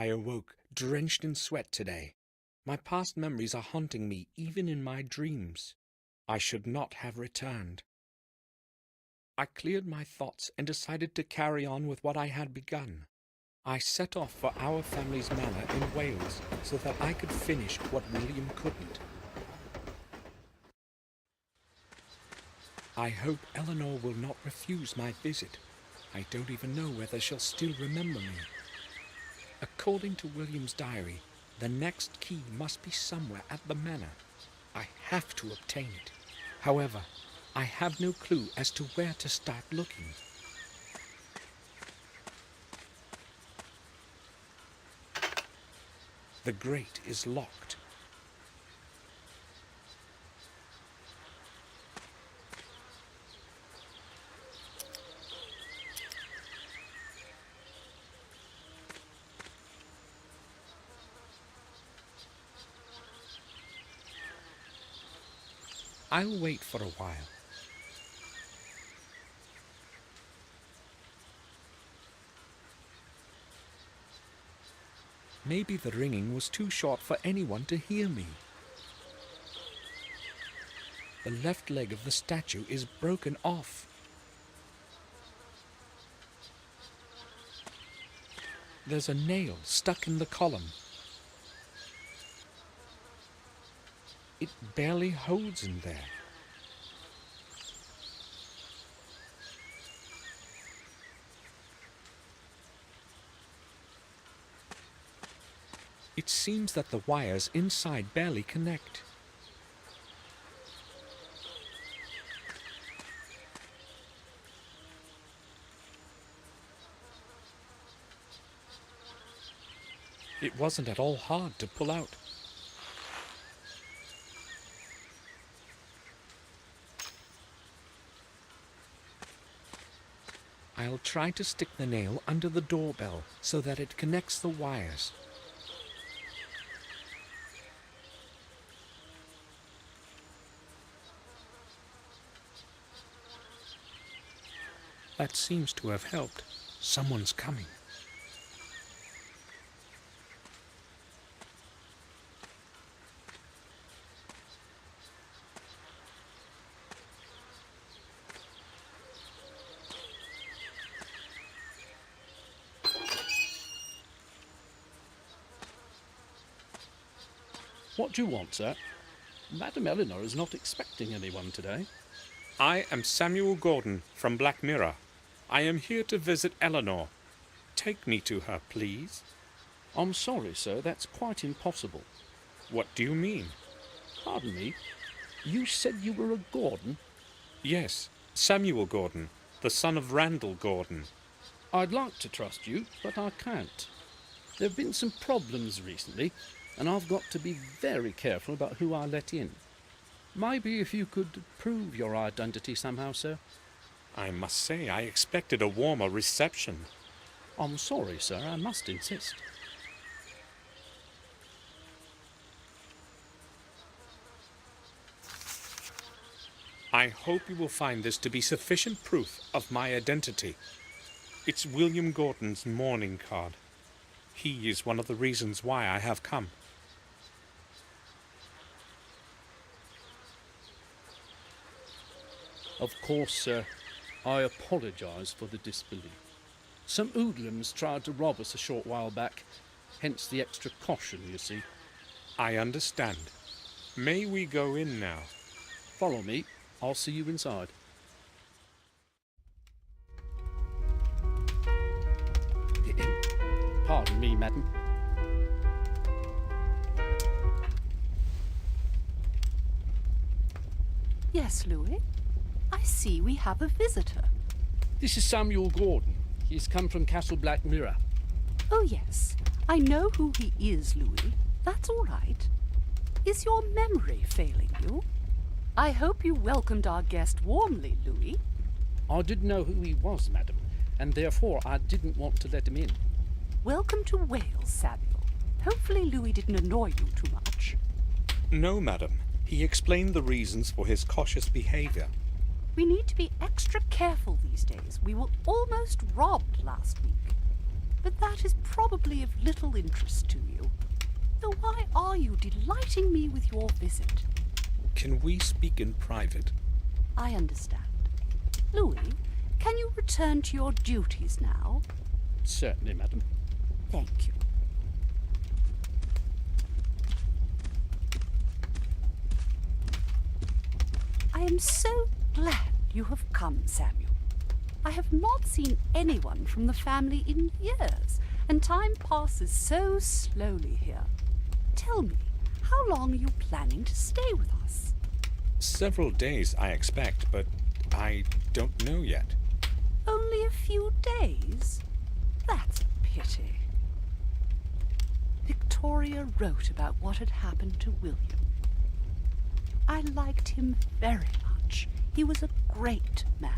awoke, drenched in sweat today. My past memories are haunting me even in my dreams. I should not have returned. I cleared my thoughts and decided to carry on with what I had begun. I set off for our family's manor in Wales so that I could finish what William couldn't. I hope Eleanor will not refuse my visit. I don't even know whether she'll still remember me. According to William's diary, the next key must be somewhere at the manor. I have to obtain it. However, I have no clue as to where to start looking. The grate is locked. I'll wait for a while. Maybe the ringing was too short for anyone to hear me. The left leg of the statue is broken off. There's a nail stuck in the column. It barely holds in there. It seems that the wires inside barely connect. It wasn't at all hard to pull out. I'll try to stick the nail under the doorbell so that it connects the wires. That seems to have helped. Someone's coming. What do you want, sir? Madam Eleanor is not expecting anyone today. I am Samuel Gordon from Black Mirror. I am here to visit Eleanor. Take me to her, please. I'm sorry, sir, that's quite impossible. What do you mean? Pardon me, you said you were a Gordon? Yes, Samuel Gordon, the son of Randall Gordon. I'd like to trust you, but I can't. There have been some problems recently, and I've got to be very careful about who I let in. Maybe if you could prove your identity somehow, sir. I must say I expected a warmer reception. I'm sorry, sir, I must insist. I hope you will find this to be sufficient proof of my identity. It's William Gordon's mourning card. He is one of the reasons why I have come. Of course, sir, I apologise for the disbelief. Some hoodlums tried to rob us a short while back, hence the extra caution, you see. I understand. May we go in now? Follow me. I'll see you inside. Pardon me, madam. Yes, Louis? I see we have a visitor. This is Samuel Gordon. He's come from Castle Black Mirror. Oh, yes. I know who he is, Louis. That's all right. Is your memory failing you? I hope you welcomed our guest warmly, Louis. I didn't know who he was, madam, and therefore I didn't want to let him in. Welcome to Wales, Samuel. Hopefully Louis didn't annoy you too much. No, madam. He explained the reasons for his cautious behaviour. We need to be extra careful these days. We were almost robbed last week. but that is probably of little interest to you. So why are you delighting me with your visit? Can we speak in private? I understand. Louis, can you return to your duties now? Certainly, madam. Thank you. I am so glad you have come, Samuel. I have not seen anyone from the family in years, and time passes so slowly here. Tell me, how long are you planning to stay with us? Several days, I expect, but I don't know yet. Only a few days? That's a pity. Victoria wrote about what had happened to William. I liked him very much. He was a great man.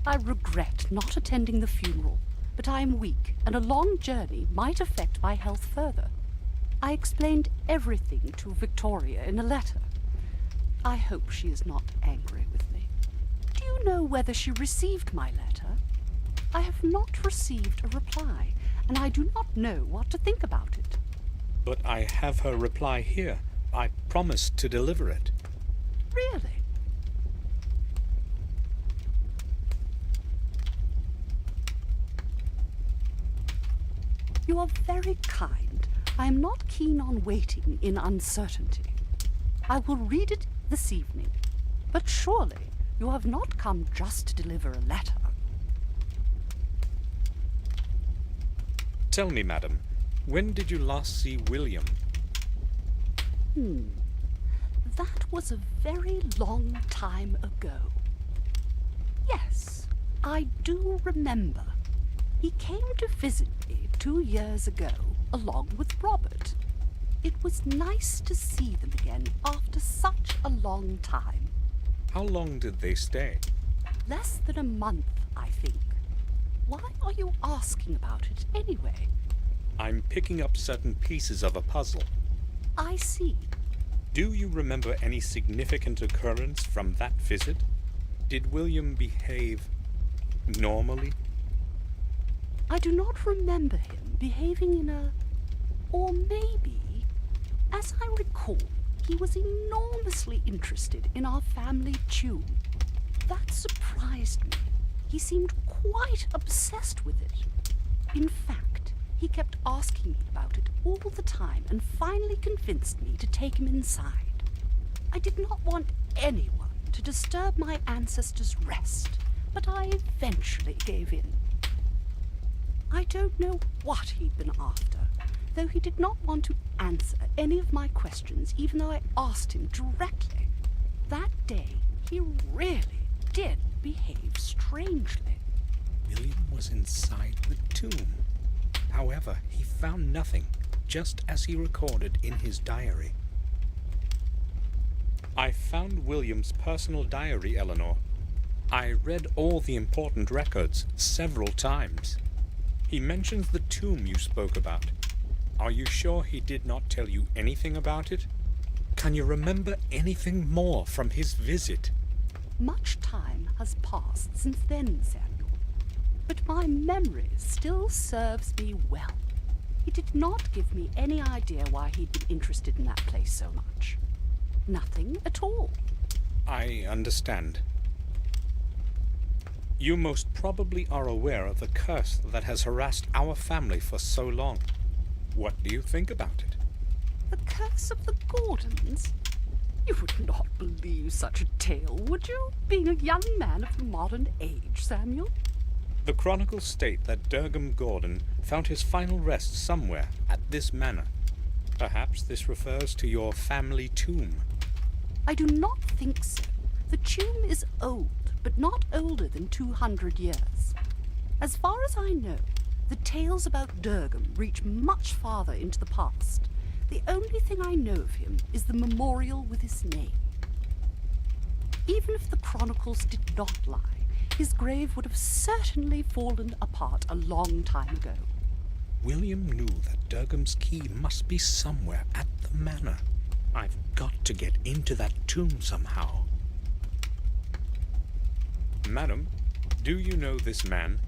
I regret not attending the funeral, but I am weak, and a long journey might affect my health further. I explained everything to Victoria in a letter. I hope she is not angry with me. Do you know whether she received my letter? I have not received a reply, and I do not know what to think about it. But I have her reply here. I promised to deliver it. Really? You are very kind. I am not keen on waiting in uncertainty. I will read it this evening. But surely you have not come just to deliver a letter. Tell me, madam, when did you last see William? That was a very long time ago. Yes, I do remember. He came to visit me 2 years ago, along with Robert. It was nice to see them again after such a long time. How long did they stay? Less than a month, I think. Why are you asking about it anyway? I'm picking up certain pieces of a puzzle. I see. Do you remember any significant occurrence from that visit? Did William behave normally? I do not remember him behaving in a... Or maybe, as I recall, he was enormously interested in our family tune. That surprised me. He seemed quite obsessed with it. In fact, he kept asking me about it all the time and finally convinced me to take him inside. I did not want anyone to disturb my ancestors' rest, but I eventually gave in. I don't know what he'd been after, though he did not want to answer any of my questions, even though I asked him directly. That day, he really did behave strangely. William was inside the tomb. However, he found nothing, just as he recorded in his diary. I found William's personal diary, Eleanor. I read all the important records several times. He mentions the tomb you spoke about. Are you sure he did not tell you anything about it? Can you remember anything more from his visit? Much time has passed since then, Samuel, but my memory still serves me well. He did not give me any idea why he'd been interested in that place so much. Nothing at all. I understand. You most probably are aware of the curse that has harassed our family for so long. What do you think about it? The curse of the Gordons? You would not believe such a tale, would you? Being a young man of the modern age, Samuel? The chronicles state that Durgam Gordon found his final rest somewhere at this manor. Perhaps this refers to your family tomb. I do not think so. The tomb is old, but not older than 200 years. As far as I know, the tales about Durgam reach much farther into the past. The only thing I know of him is the memorial with his name. Even if the chronicles did not lie, his grave would have certainly fallen apart a long time ago. William knew that Durgam's key must be somewhere at the manor. I've got to get into that tomb somehow. Madam, do you know this man?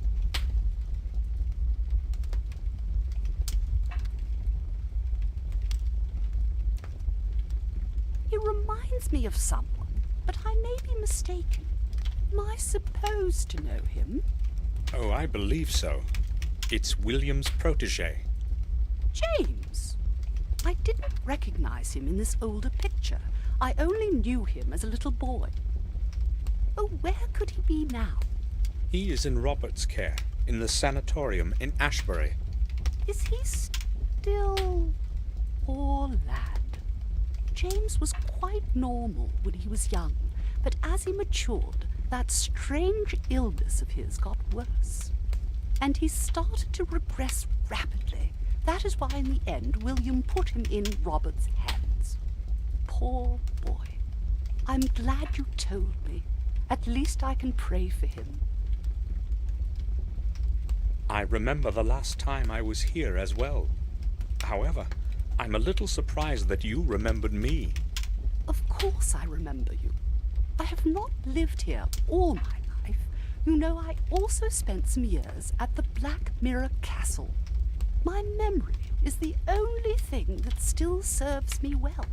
reminds me of someone, but I may be mistaken. Am I supposed to know him? Oh, I believe so. It's William's protege. James! I didn't recognize him in this older picture. I only knew him as a little boy. Oh, where could he be now? He is in Robert's care, in the sanatorium in Ashbury. Is he still... Poor lad. James was quite normal when he was young, but as he matured, that strange illness of his got worse. And he started to regress rapidly. That is why in the end William put him in Robert's hands. Poor boy. I'm glad you told me. At least I can pray for him. I remember the last time I was here as well. However, I'm a little surprised that you remembered me. Of course I remember you. I have not lived here all my life. You know, I also spent some years at the Black Mirror Castle. My memory is the only thing that still serves me well.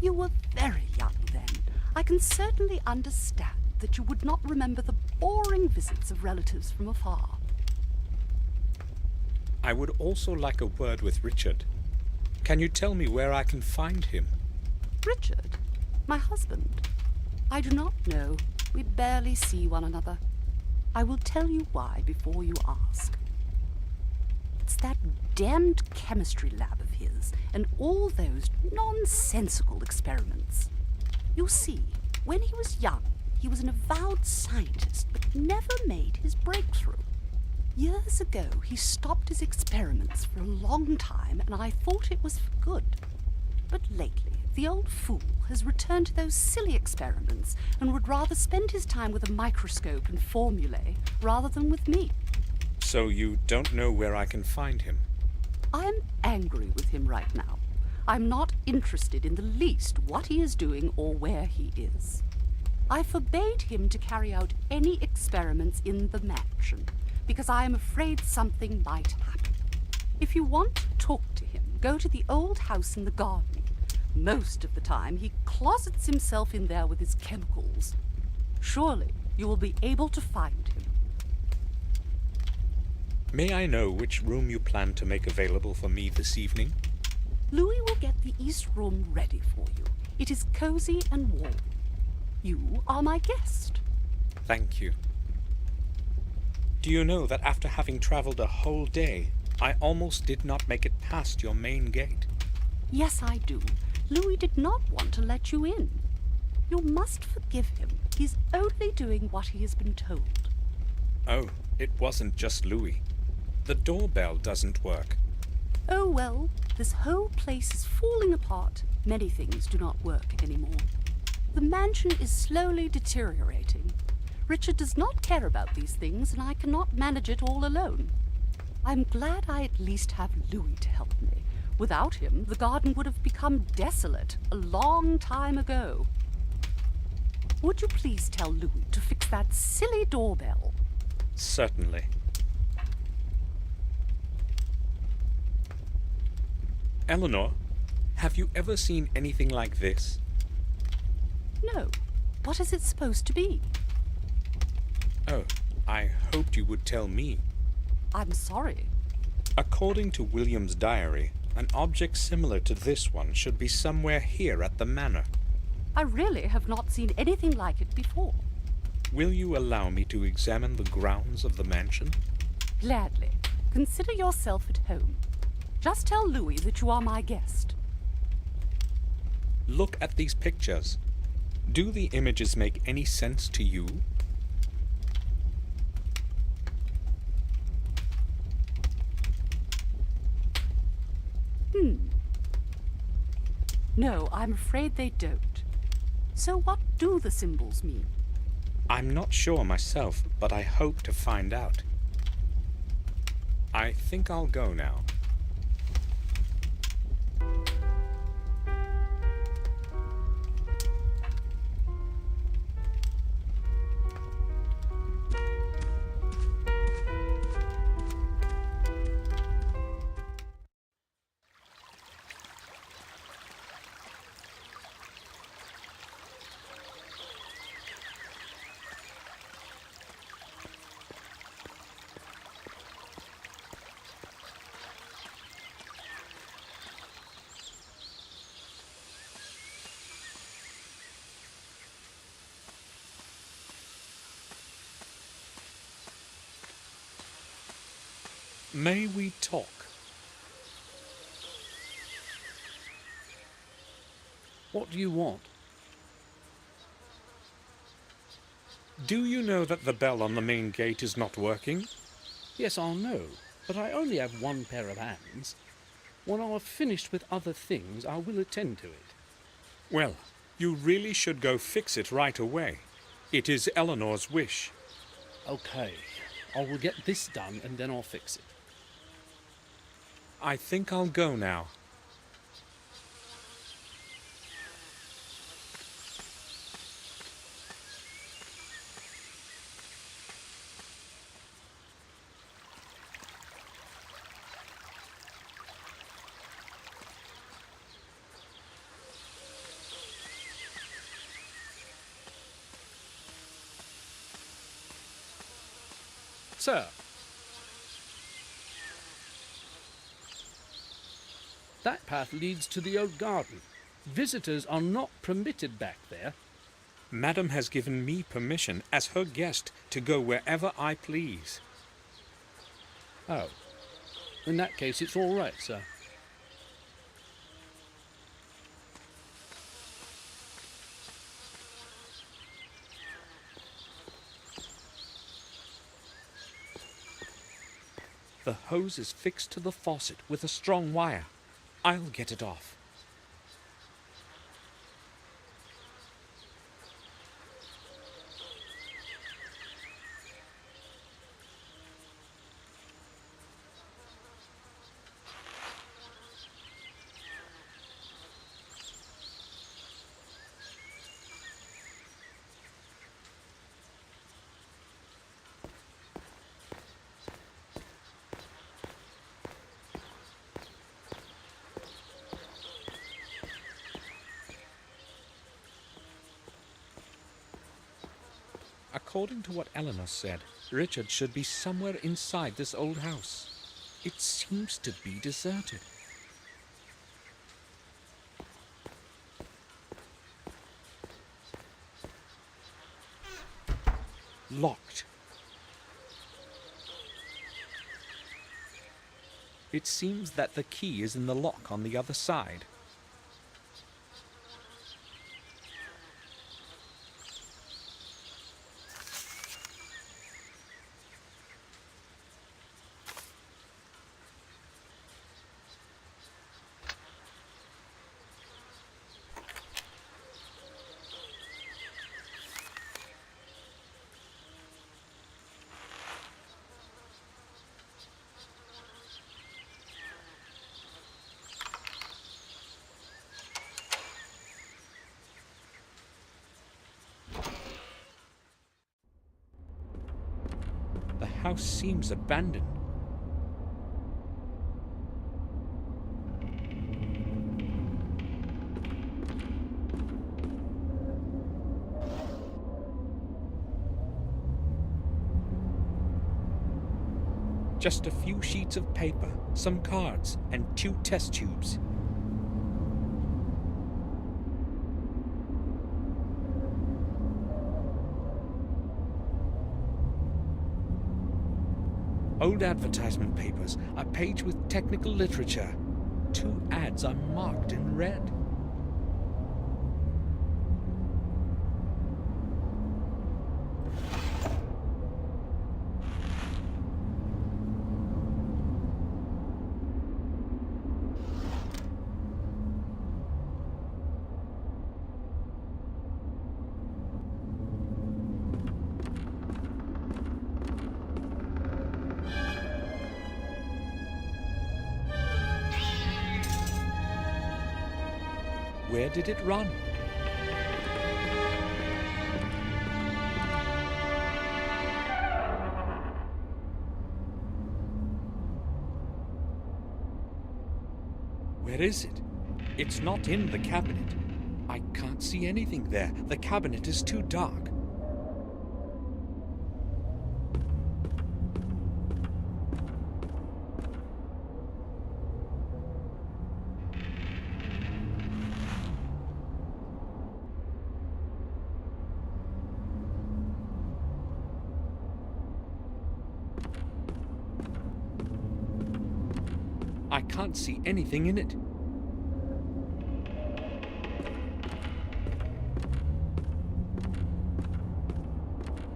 You were very young then. I can certainly understand that you would not remember the boring visits of relatives from afar. I would also like a word with Richard. Can you tell me where I can find him? Richard? My husband? I do not know. We barely see one another. I will tell you why before you ask. It's that damned chemistry lab of his and all those nonsensical experiments. You see, when he was young, he was an avowed scientist but never made his breakthrough. Years ago, he stopped his experiments for a long time, and I thought it was for good. But lately, the old fool has returned to those silly experiments and would rather spend his time with a microscope and formulae rather than with me. So you don't know where I can find him? I'm angry with him right now. I'm not interested in the least what he is doing or where he is. I forbade him to carry out any experiments in the mansion, because I am afraid something might happen. If you want to talk to him, go to the old house in the garden. Most of the time, he closets himself in there with his chemicals. Surely you will be able to find him. May I know which room you plan to make available for me this evening? Louis will get the east room ready for you. It is cozy and warm. You are my guest. Thank you. Do you know that after having traveled a whole day, I almost did not make it past your main gate? Yes, I do. Louis did not want to let you in. You must forgive him. He's only doing what he has been told. Oh, it wasn't just Louis. The doorbell doesn't work. Oh, well, this whole place is falling apart. Many things do not work anymore. The mansion is slowly deteriorating. Richard does not care about these things, and I cannot manage it all alone. I'm glad I at least have Louis to help me. Without him, the garden would have become desolate a long time ago. Would you please tell Louis to fix that silly doorbell? Certainly. Eleanor, have you ever seen anything like this? No. What is it supposed to be? Oh, I hoped you would tell me. I'm sorry. According to William's diary, an object similar to this one should be somewhere here at the manor. I really have not seen anything like it before. Will you allow me to examine the grounds of the mansion? Gladly. Consider yourself at home. Just tell Louis that you are my guest. Look at these pictures. Do the images make any sense to you? No, I'm afraid they don't. So what do the symbols mean? I'm not sure myself, but I hope to find out. I think I'll go now. May we talk? What do you want? Do you know that the bell on the main gate is not working? Yes, I'll know, but I only have one pair of hands. When I've finished with other things, I will attend to it. Well, you really should go fix it right away. It is Eleanor's wish. Okay, I will get this done and then I'll fix it. I think I'll go now. Sir. That path leads to the oak garden. Visitors are not permitted back there. Madam has given me permission as her guest to go wherever I please. Oh. In that case, it's all right, sir. The hose is fixed to the faucet with a strong wire. I'll get it off. According to what Eleanor said, Richard should be somewhere inside this old house. It seems to be deserted. Locked. It seems that the key is in the lock on the other side. The house seems abandoned. Just a few sheets of paper, some cards, and 2 test tubes. Old advertisement papers, a page with technical literature. 2 ads are marked in red. Where did it run? Where is it? It's not in the cabinet. I can't see anything there. The cabinet is too dark. I can't see anything in it.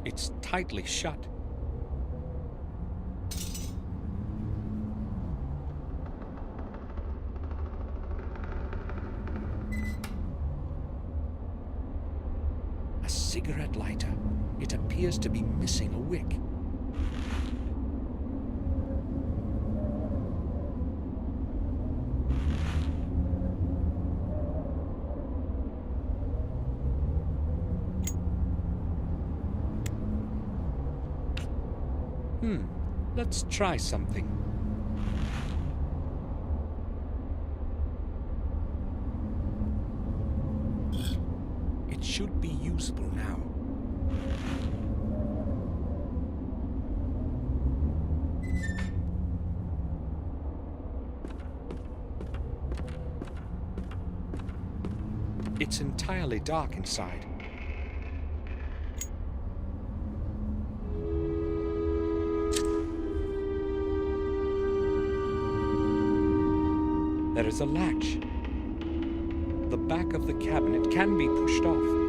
It's tightly shut. A cigarette lighter. It appears to be missing a wick. Let's try something. It should be usable now. It's entirely dark inside. There is a latch. The back of the cabinet can be pushed off.